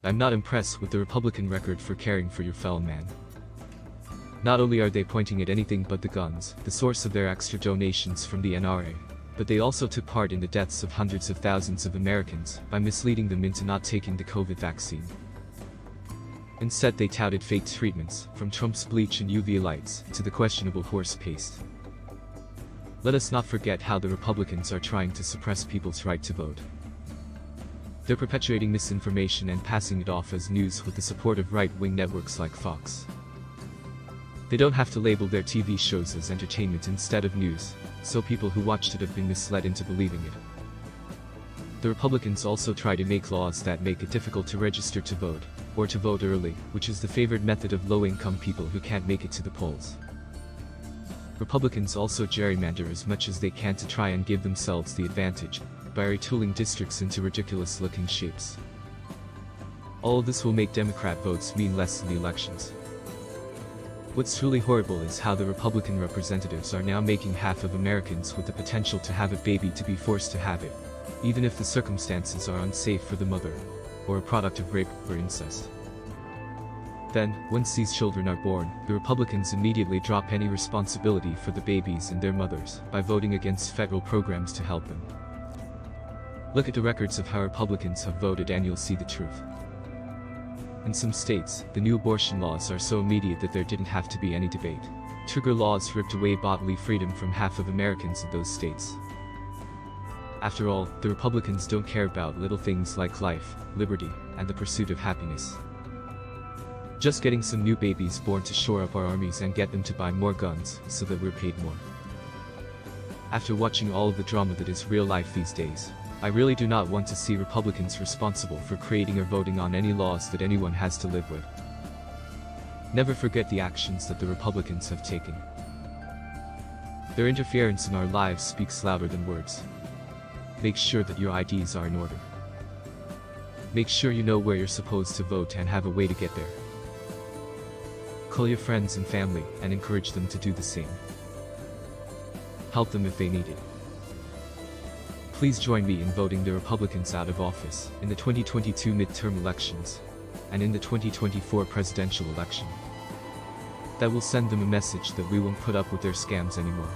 I'm not impressed with the Republican record for caring for your fellow man. Not only are they pointing at anything but the guns, the source of their extra donations from the NRA, but they also took part in the deaths of hundreds of thousands of Americans by misleading them into not taking the COVID vaccine. Instead, they touted fake treatments, from Trump's bleach and UV lights to the questionable horse paste. Let us not forget how the Republicans are trying to suppress people's right to vote. They're perpetuating misinformation and passing it off as news with the support of right-wing networks like Fox. They don't have to label their TV shows as entertainment instead of news, so people who watched it have been misled into believing it. The Republicans also try to make laws that make it difficult to register to vote, or to vote early, which is the favored method of low-income people who can't make it to the polls. Republicans also gerrymander as much as they can to try and give themselves the advantage, by retooling districts into ridiculous-looking shapes. All of this will make Democrat votes mean less in the elections. What's truly horrible is how the Republican representatives are now making half of Americans with the potential to have a baby to be forced to have it, even if the circumstances are unsafe for the mother, or a product of rape or incest. Then, once these children are born, the Republicans immediately drop any responsibility for the babies and their mothers by voting against federal programs to help them. Look at the records of how Republicans have voted and you'll see the truth. In some states, the new abortion laws are so immediate that there didn't have to be any debate. Trigger laws ripped away bodily freedom from half of Americans in those states. After all, the Republicans don't care about little things like life, liberty, and the pursuit of happiness. Just getting some new babies born to shore up our armies and get them to buy more guns so that we're paid more. After watching all of the drama that is real life these days, I really do not want to see Republicans responsible for creating or voting on any laws that anyone has to live with. Never forget the actions that the Republicans have taken. Their interference in our lives speaks louder than words. Make sure that your IDs are in order. Make sure you know where you're supposed to vote and have a way to get there. Call your friends and family and encourage them to do the same. Help them if they need it. Please join me in voting the Republicans out of office in the 2022 midterm elections and in the 2024 presidential election. That will send them a message that we won't put up with their scams anymore.